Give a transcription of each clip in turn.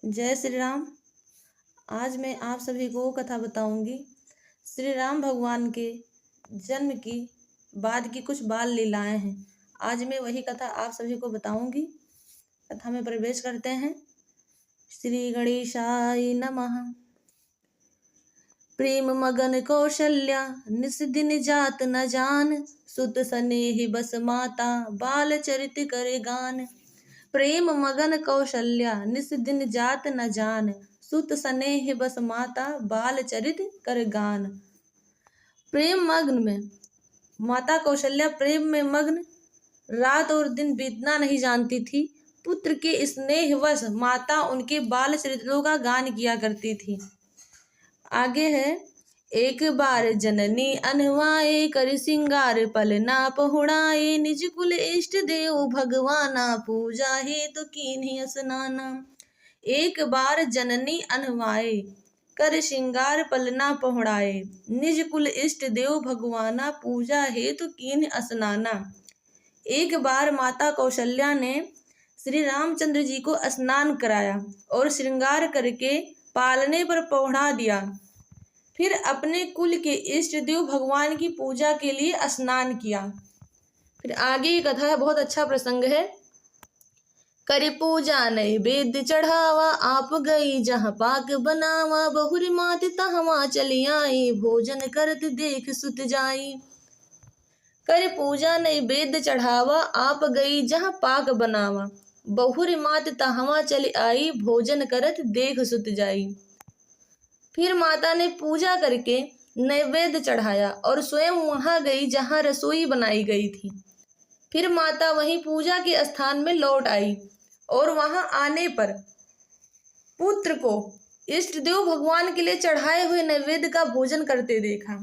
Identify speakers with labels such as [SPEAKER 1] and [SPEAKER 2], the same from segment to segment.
[SPEAKER 1] जय श्री राम। आज मैं आप सभी को कथा बताऊंगी श्री राम भगवान के जन्म की बाद की कुछ बाल लीलाएं हैं। आज मैं वही कथा आप सभी को बताऊंगी। कथा में प्रवेश करते हैं। श्री गणेशाय नमः। प्रेम मगन कौशल्या निस दिन जात न जान, सुत स्नेह बस माता बाल चरित करे गान। प्रेम मगन कौशल्या निस दिन जात न जान, सुत स्नेह बस माता बाल चरित कर गान। प्रेम मग्न में माता कौशल्या प्रेम में मग्न रात और दिन बीतना नहीं जानती थी। पुत्र के स्नेहवश माता उनके बाल चरित्रों का गान किया करती थी। आगे है। एक बार जननी अनवाए, कर सिंगार पलना पहुड़ाए, निज कुल इष्ट देव भगवाना पूजा हेतु कीन्हि स्नाना। एक बार जननी अनवाए, कर सिंगार पलना पहुड़ाए, निज कुल इष्ट देव भगवाना पूजा हेतु कीन्हि स्नाना। एक बार माता कौशल्या ने श्री रामचंद्र जी को स्नान कराया और श्रृंगार करके पालने पर पहुड़ा दिया। फिर अपने कुल के इष्ट देव भगवान की पूजा के लिए स्नान किया। फिर आगे की कथा है, बहुत अच्छा प्रसंग है। कर पूजा नैवेद्य चढ़ावा, आप गई जहाँ पाक बनावा, बहुरी मात तहवा चली आई, भोजन करत देख सुत जाई। कर पूजा नैवेद्य चढ़ावा, आप गई जहाँ पाक बनावा, बहुरी मात तहवा चली आई, भोजन करत देख सुत जाई। फिर माता ने पूजा करके नैवेद्य चढ़ाया और स्वयं वहां गई जहां रसोई बनाई गई थी। फिर माता वहीं पूजा के स्थान में लौट आई और वहां आने पर पुत्र को इष्ट देव भगवान के लिए चढ़ाए हुए नैवेद्य का भोजन करते देखा।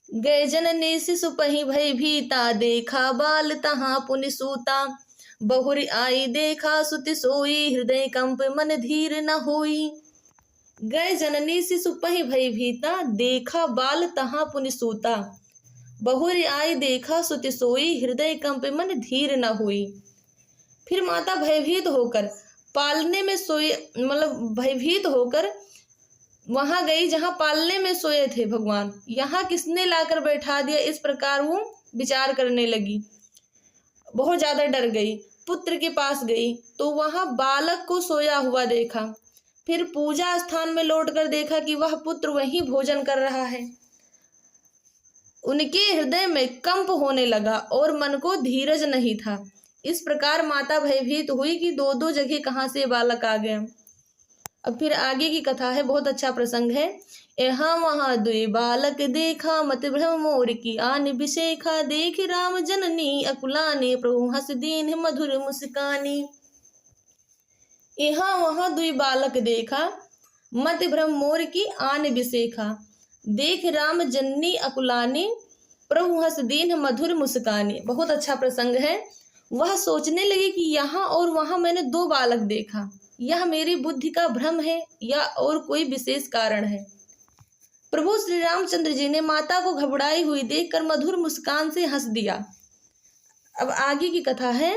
[SPEAKER 1] गए जननी शिशु पही भय भीता, देखा बाल तहाँ पुनि सूता, बहुरी आई देखा सुति सोई, हृदय कंप मन धीर न होई। गए जननी शिशु पही भय भीता, देखा बाल तहाँ पुनि सूता, बहुरी आई देखा सुति सोई, हृदय कंप मन धीर न हुई। फिर माता भयभीत होकर पालने में सोए, भयभीत होकर वहां गई जहां पालने में सोए थे भगवान। यहाँ किसने लाकर बैठा दिया, इस प्रकार वो विचार करने लगी। बहुत ज्यादा डर गई। पुत्र के पास गई तो वहां बालक को सोया हुआ देखा। फिर पूजा स्थान में लौटकर देखा कि वह पुत्र वहीं भोजन कर रहा है। उनके हृदय में कंप होने लगा और मन को धीरज नहीं था। इस प्रकार माता भयभीत हुई कि दो दो जगह कहाँ से बालक आ गया। अब फिर आगे की कथा है, बहुत अच्छा प्रसंग है। यहाँ वहाँ दुई बालक देखा, मत भ्रम मोर की आन बिशेखा, देख राम जननी अकुलानी, प्रभु हंस दीन मधुर मुस्कानी। यहाँ वहाँ दुई बालक देखा, मत भ्रम मोर की आन बिसेखा, देख राम जननी अकुलानी, प्रभु हंस दीन मधुर मुस्कानी। बहुत अच्छा प्रसंग है। वह सोचने लगे कि यहाँ और वहाँ मैंने दो बालक देखा, यह मेरी बुद्धि का भ्रम है या और कोई विशेष कारण है। प्रभु श्री रामचंद्र जी ने माता को घबराई हुई देखकर मधुर मुस्कान से हंस दिया। अब आगे की कथा है।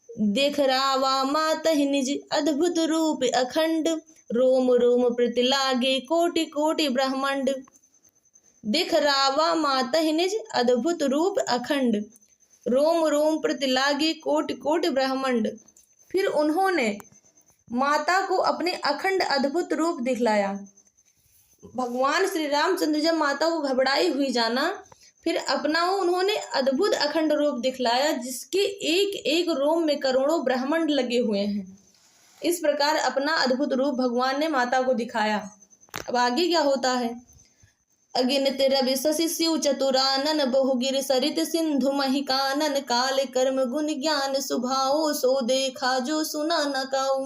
[SPEAKER 1] देख रावा माता निज अद्भुत रूप अखंड, रोम रोम प्रति लागे कोटि कोटि ब्रह्मांड। देख रावा माता निज अद्भुत रूप अखंड, रोम रोम प्रति लागे कोटि कोटि ब्रह्मांड। फिर उन्होंने माता को अपने अखंड अद्भुत रूप दिखलाया। भगवान श्री रामचंद्र जब माता को घबराई हुई जाना, फिर अपना वो उन्होंने अद्भुत अखंड रूप दिखलाया, जिसके एक एक रोम में करोड़ों ब्रह्मांड लगे हुए हैं। इस प्रकार अपना अद्भुत रूप भगवान ने माता को दिखाया। अब आगे क्या होता है। अगिनत रवि शशि शिव चतुरानन, बहुगिर सरित सिंधु महिकानन, काल कर्म गुण ज्ञान सुभाओ, सो देखा जो सुना न काऊ।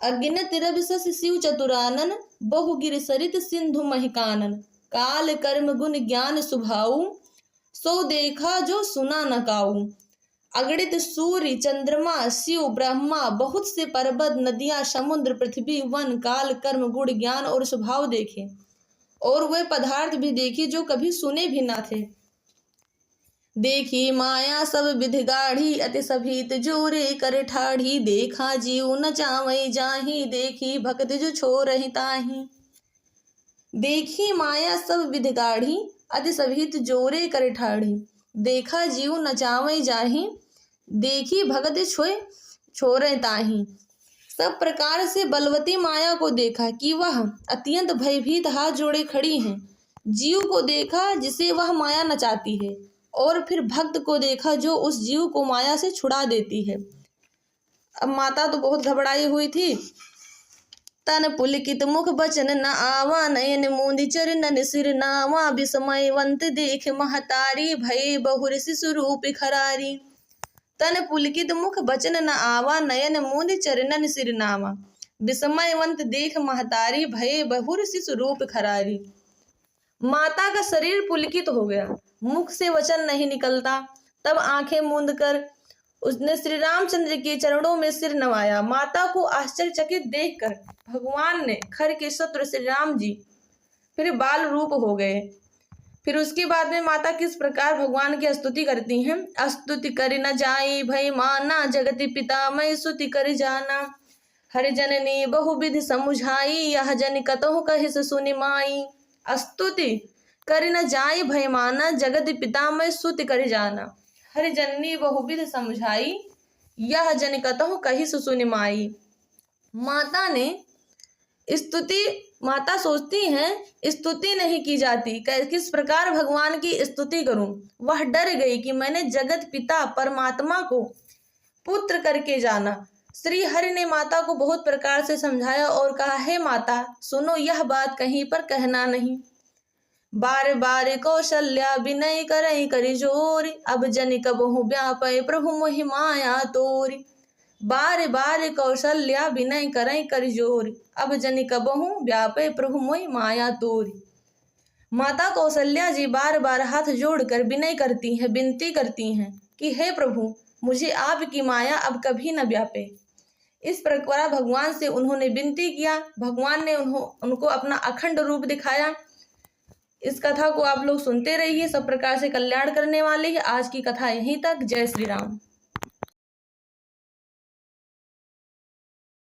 [SPEAKER 1] अगिनत रवि शशि शिव चतुरानन, बहुगिर सरित सिंधु महिकानन, काल कर्म गुण ज्ञान सुभाऊ, सो देखा जो सुना न काऊ। अगणित सूर्य चंद्रमा शिव ब्रह्मा, बहुत से पर्वत नदियां समुद्र पृथ्वी वन, काल कर्म गुण ज्ञान और स्वभाव देखे, और वे पदार्थ भी देखे जो कभी सुने भी ना थे। देखी माया सब विधि गाढ़ी, अति सभीत जोरे कर ठाढ़ी। देखा जीव न चावै जाही, देखी भक्त जो छोरहि ताही। देखी माया सब विधि गाढ़ी, अति सभीत जोरे कर ठाढ़ी। देखा जीव न चावै जाही, देखी भगत छोरहि ताही। सब प्रकार से बलवती माया को देखा कि वह अत्यंत भयभीत हाथ जोड़े खड़ी हैं। जीव को देखा जिसे वह माया नचाती है, और फिर भक्त को देखा जो उस जीव को माया से छुड़ा देती है। अब माता तो बहुत घबराई हुई थी। तन पुलकित मुख बचन न आवा, नयन मूंद चरणन सिर नावा। विस्मयवंत देख महतारी, भय बहुर शिशु रूप खरारी। तन पुलकित मुख बचन न आवा, नयन मूंद चरणन सिर नावा। विस्मयवंत देख महतारी, भय बहुर शिशु रूप खरारी। माता का शरीर पुलकित हो गया, मुख से वचन नहीं निकलता। तब आंखें मूंद कर उसने श्री रामचंद्र के चरणों में सिर नवाया। माता को आश्चर्यचकित देखकर भगवान ने खर के शत्रु श्री राम जी फिर बाल रूप हो गए। फिर उसके बाद में माता किस प्रकार भगवान की स्तुति करती हैं। स्तुति कर न जाई भय माना, जगति पिता मैं स्तुति कर जाना। हरि जननी बहुविधि समुझाई, यह जन कतहु कहिस सुनि माई। स्तुति कर न जाई भय माना, जगत पिता मैं स्तुति कर जाना। हरि जननी बहुविधि समुझाई, यह जन कतहु कहिस सुनि माई। माता ने माता सोचती हैं स्तुति नहीं की जाती, किस प्रकार भगवान की स्तुति करूं। वह डर गई कि मैंने जगत पिता परमात्मा को पुत्र करके जाना। श्री हरि ने माता को बहुत प्रकार से समझाया और कहा, हे माता सुनो, यह बात कहीं पर कहना नहीं। बार बार कौशल्या विनय करई करि जोर, अब जन कबहु व्यापय प्रभु मोहि माया तोरि। बार बार कौशल्या विनय करई करि जोर, अब जन कबहु व्यापय प्रभु मोहि माया तोरि। माता कौशल्या जी बार बार हाथ जोड़कर विनय करती हैं, विनती करती हैं कि हे प्रभु, मुझे आपकी माया अब कभी न व्यापे। इस प्रकार भगवान से उन्होंने विनती किया। भगवान ने उनको अपना अखंड रूप दिखाया। इस कथा को आप लोग सुनते रहिए, सब प्रकार से कल्याण करने वाली है। आज की कथा यहीं तक। जय श्री राम।